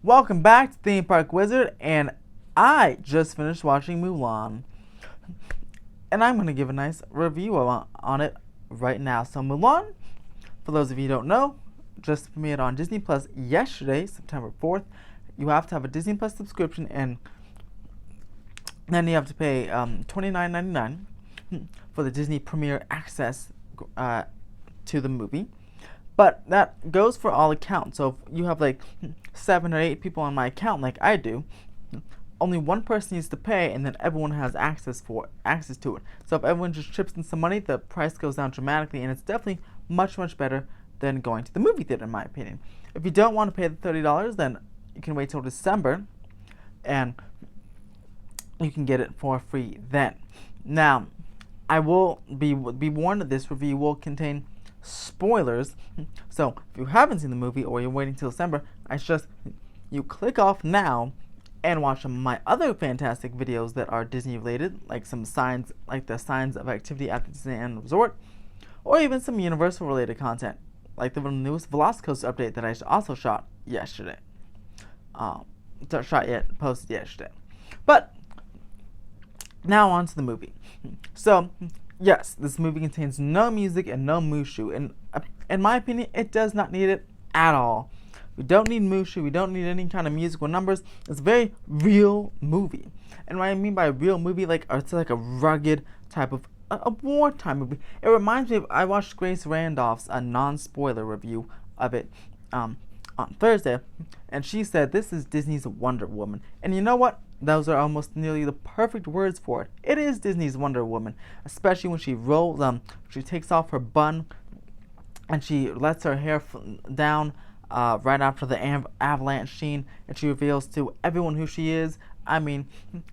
Welcome back to Theme Park Wizard, and I just finished watching Mulan, and I'm going to give a nice review on it right now. So Mulan, for those of you who don't know, just premiered on Disney Plus yesterday, September 4th. You have to have a Disney Plus subscription, and then you have to pay $29.99 for the Disney Premier access to the movie. But that goes for all accounts. So if you have like 7 or 8 people on my account, like I do, only one person needs to pay, and then everyone has access to it. So if everyone just chips in some money, the price goes down dramatically, and it's definitely much better than going to the movie theater, in my opinion. If you don't want to pay the $30, then you can wait till December, and you can get it for free then. Now, I will be warned that this review will contain spoilers. So if you haven't seen the movie or you're waiting till December, I suggest you click off now and watch some of my other fantastic videos that are Disney related, like some signs, like the signs of activity at the Disneyland Resort, or even some Universal related content, like the newest Velocicoaster update that I also shot yesterday. Posted yesterday. But now on to the movie. So, yes, this movie contains no music and no Mushu, and in my opinion, it does not need it at all. We don't need Mushu, we don't need any kind of musical numbers. It's a very real movie. And what I mean by real movie, it's like a rugged type of a wartime movie. It reminds me of, I watched Grace Randolph's a non-spoiler review of it on Thursday, and she said this is Disney's Wonder Woman. And you know what? Those are almost nearly the perfect words for it. It is Disney's Wonder Woman, especially when she takes off her bun and she lets her hair down right after the avalanche scene, and she reveals to everyone who she is. I mean,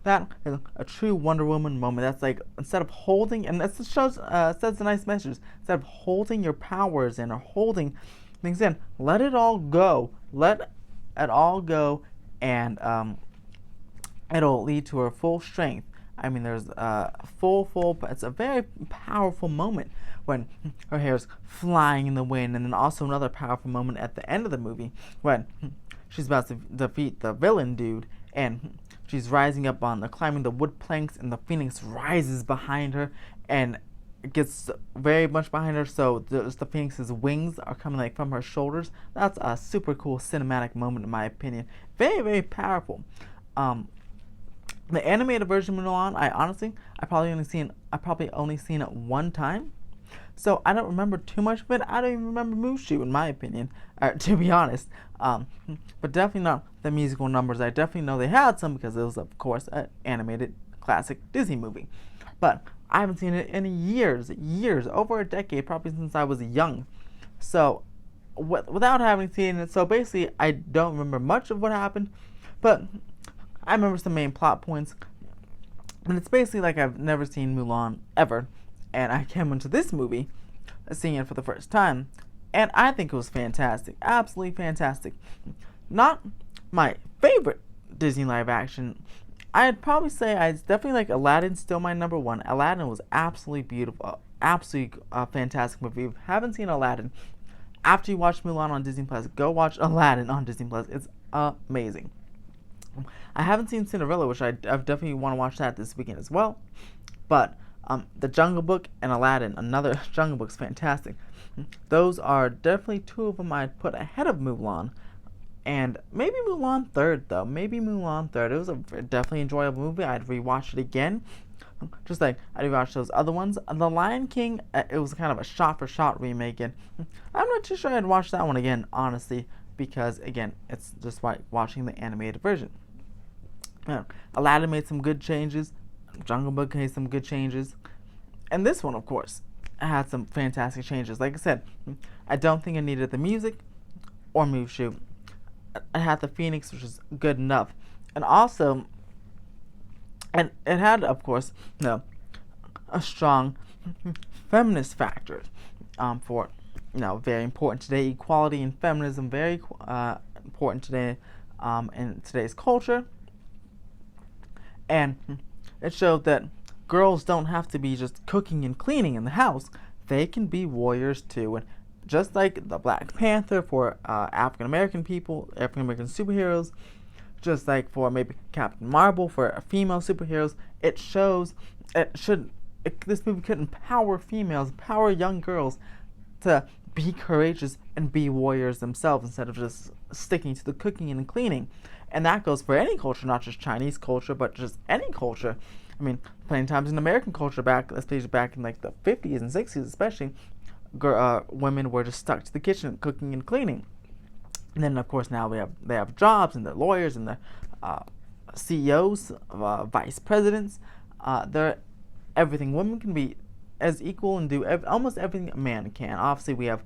that is a true Wonder Woman moment. That's like, instead of holding, and that sends a nice message. Instead of holding your powers in or holding things in, let it all go. Let it all go, and it'll lead to her full strength. I mean, there's it's a very powerful moment when her hair's flying in the wind, and then also another powerful moment at the end of the movie when she's about to defeat the villain dude, and she's rising up climbing the wood planks, and the phoenix rises behind her, and it gets very much behind her, so the phoenix's wings are coming from her shoulders. That's a super cool cinematic moment, in my opinion. Very powerful. The animated version of Mulan, I probably only seen it one time, so I don't remember too much of it. I don't even remember Mushu, in my opinion, to be honest. But definitely not the musical numbers. I definitely know they had some because it was, of course, an animated classic Disney movie. But I haven't seen it in years, over a decade, probably since I was young. So, without having seen it, so basically, I don't remember much of what happened, but I remember some main plot points, and it's basically like I've never seen Mulan ever, and I came into this movie seeing it for the first time, and I think it was fantastic, absolutely fantastic. Not my favorite Disney live action. I'd probably say it's definitely like Aladdin's still my number one. Aladdin was absolutely beautiful, absolutely fantastic movie. If you haven't seen Aladdin, after you watch Mulan on Disney Plus, go watch Aladdin on Disney Plus. It's amazing. I haven't seen Cinderella, which I definitely want to watch that this weekend as well. But The Jungle Book and Aladdin, another Jungle Book's fantastic. Those are definitely two of them I'd put ahead of Mulan. And maybe Mulan third, though. Maybe Mulan third. It was a definitely enjoyable movie. I'd rewatch it again. Just like I'd rewatch those other ones. The Lion King, it was kind of a shot-for-shot remake. And I'm not too sure I'd watch that one again, honestly. Because, again, it's just like watching the animated version. Aladdin made some good changes. Jungle Book made some good changes. And this one, of course, had some fantastic changes. Like I said, I don't think I needed the music or Mushu. I had the Phoenix, which is good enough. And also, and it had, of course, a strong feminist factor for very important today. Equality and feminism, very important today in today's culture. And it showed that girls don't have to be just cooking and cleaning in the house. They can be warriors too. And just like the Black Panther for African American people, African American superheroes, just like for maybe Captain Marvel for female superheroes, it shows this movie could empower females, empower young girls to be courageous and be warriors themselves instead of just sticking to the cooking and cleaning. And that goes for any culture, not just Chinese culture, but just any culture. I mean, plenty of times in American culture, especially back in like the 50s and 60s, especially, women were just stuck to the kitchen, cooking and cleaning. And then, of course, now they have jobs and they're lawyers and they're CEOs, vice presidents. They're everything. Women can be as equal and do almost everything a man can. Obviously, we have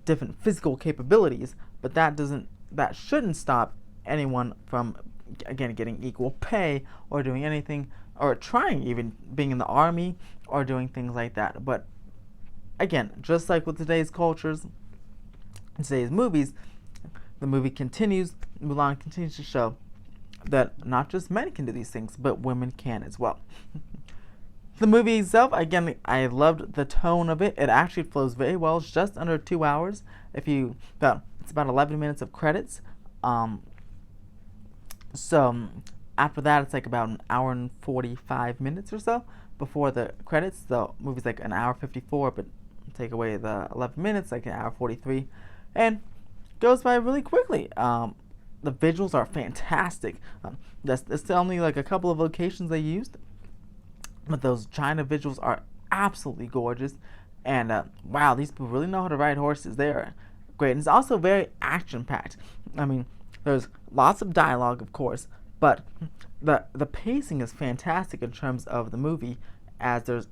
different physical capabilities, but that shouldn't stop anyone from, again, getting equal pay or doing anything, or trying, even being in the army or doing things like that. But again, just like with today's cultures, today's movies, the movie continues, Mulan continues to show that not just men can do these things, but women can as well. The movie itself, again, I loved the tone of it. It actually flows very well. It's just under 2 hours. It's about 11 minutes of credits. So after that, it's like about an hour and 45 minutes or so before the credits. The movie's like an hour 54, but take away the 11 minutes, like an hour 43, and goes by really quickly. The visuals are fantastic. That's only like a couple of locations they used, but those China visuals are absolutely gorgeous. And wow, these people really know how to ride horses. They are great. And it's also very action-packed. I mean, there's lots of dialogue, of course, but the pacing is fantastic in terms of the movie, as there's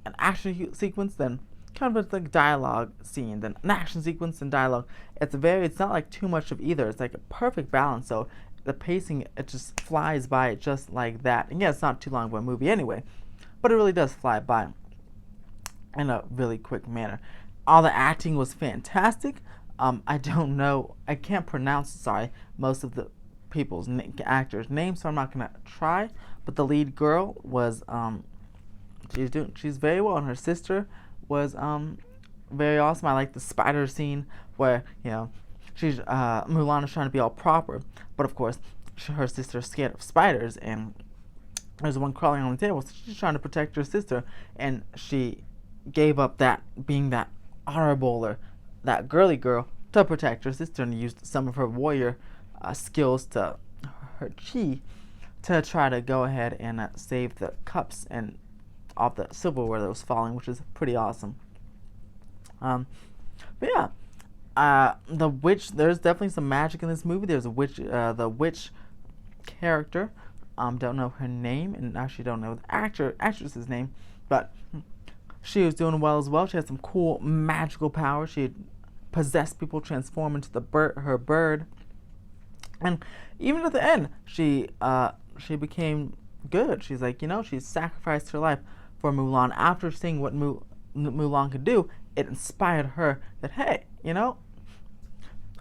an action sequence, then kind of like dialogue scene, then an action sequence and dialogue. It's not like too much of either. It's like a perfect balance. So the pacing, it just flies by just like that. And yeah, it's not too long of a movie anyway, but it really does fly by in a really quick manner. All the acting was fantastic. I don't know, I can't pronounce, most of the people's actors' names, so I'm not gonna try. But the lead girl was she's very well, and her sister was very awesome. I like the spider scene where she's Mulan is trying to be all proper, but of course her sister's scared of spiders, and there's one crawling on the table, so she's trying to protect her sister, and she gave up that being that honorable or that girly girl to protect her sister, and used some of her warrior skills to her chi to try to go ahead and save the cups and off the silverware that was falling, which is pretty awesome. But yeah, the witch. There's definitely some magic in this movie. There's a witch. The witch character. Don't know her name, and actually don't know the actress's name, but she was doing well as well. She had some cool magical powers. She possessed people, transform into her bird, and even at the end, she became good. She's like, she sacrificed her life for Mulan. After seeing what Mulan could do, it inspired her that, hey,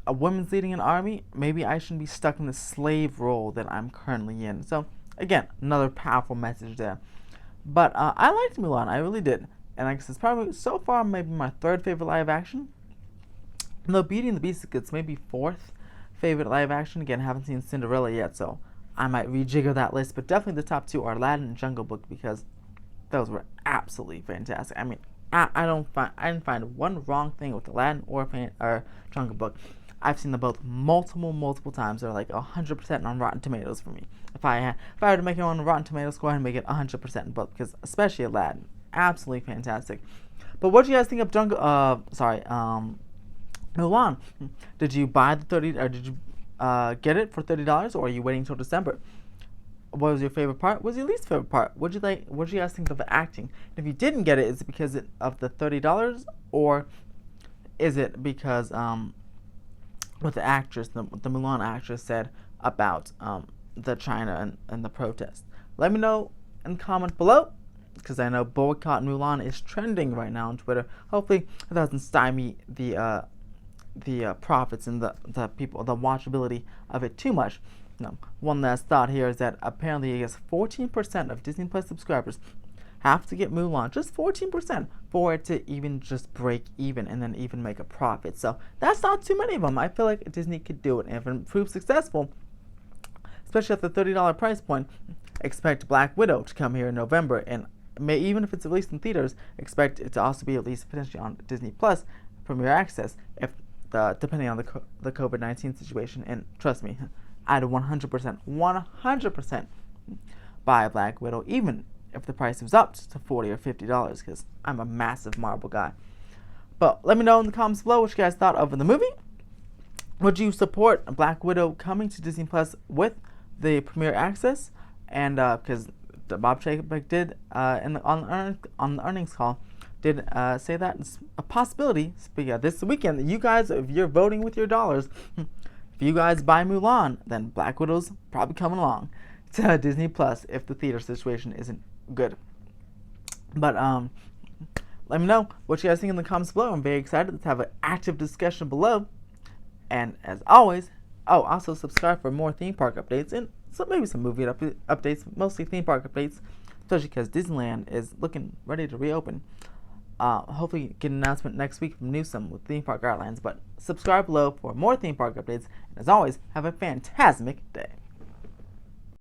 a woman's leading an army, maybe I shouldn't be stuck in the slave role that I'm currently in. So again, another powerful message there. But I liked Mulan, I really did. And I guess it's probably, so far, maybe my third favorite live action. Though Beauty and the Beast gets maybe fourth favorite live action. Again, I haven't seen Cinderella yet, so I might rejigger that list. But definitely the top two are Aladdin and Jungle Book, because those were absolutely fantastic. I mean, I didn't find one wrong thing with Aladdin or Jungle Book. I've seen them both multiple times. They're like 100% on Rotten Tomatoes for me. If I were to make it on Rotten Tomatoes, go ahead and make it 100% in both, because especially Aladdin, absolutely fantastic. But what do you guys think of Mulan? Did you buy the did you get it for $30, or are you waiting until December? What was your favorite part? What was your least favorite part? What did you guys think of the acting? If you didn't get it, is it because of the $30, or is it because what the Mulan actress said about the China and the protest? Let me know in the comment below, because I know boycott Mulan is trending right now on Twitter. Hopefully it doesn't stymie the profits and the watchability of it too much. One last thought here is that apparently, I guess 14% of Disney Plus subscribers have to get Mulan, just 14%, for it to even just break even and then even make a profit. So that's not too many of them. I feel like Disney could do it. And if it proves successful, especially at the $30 price point, expect Black Widow to come here in November. And even if it's released in theaters, expect it to also be released potentially on Disney Plus Premier Access, if depending on the COVID-19 situation. And trust me, I'd 100% buy Black Widow, even if the price was up to $40 or $50, because I'm a massive Marvel guy. But let me know in the comments below what you guys thought of the movie. Would you support Black Widow coming to Disney Plus with the Premier Access? And because Bob Chapek did on the earnings call, did say that it's a possibility. But yeah, this weekend, you guys, if you're voting with your dollars, if you guys buy Mulan, then Black Widow's probably coming along to Disney Plus if the theater situation isn't good. But let me know what you guys think in the comments below. I'm very excited. Let's have an active discussion below. And as always, also subscribe for more theme park updates and maybe some movie updates, mostly theme park updates, especially because Disneyland is looking ready to reopen. Hopefully get an announcement next week from Newsom with theme park guidelines. But subscribe below for more theme park updates. And as always, have a fantastic day.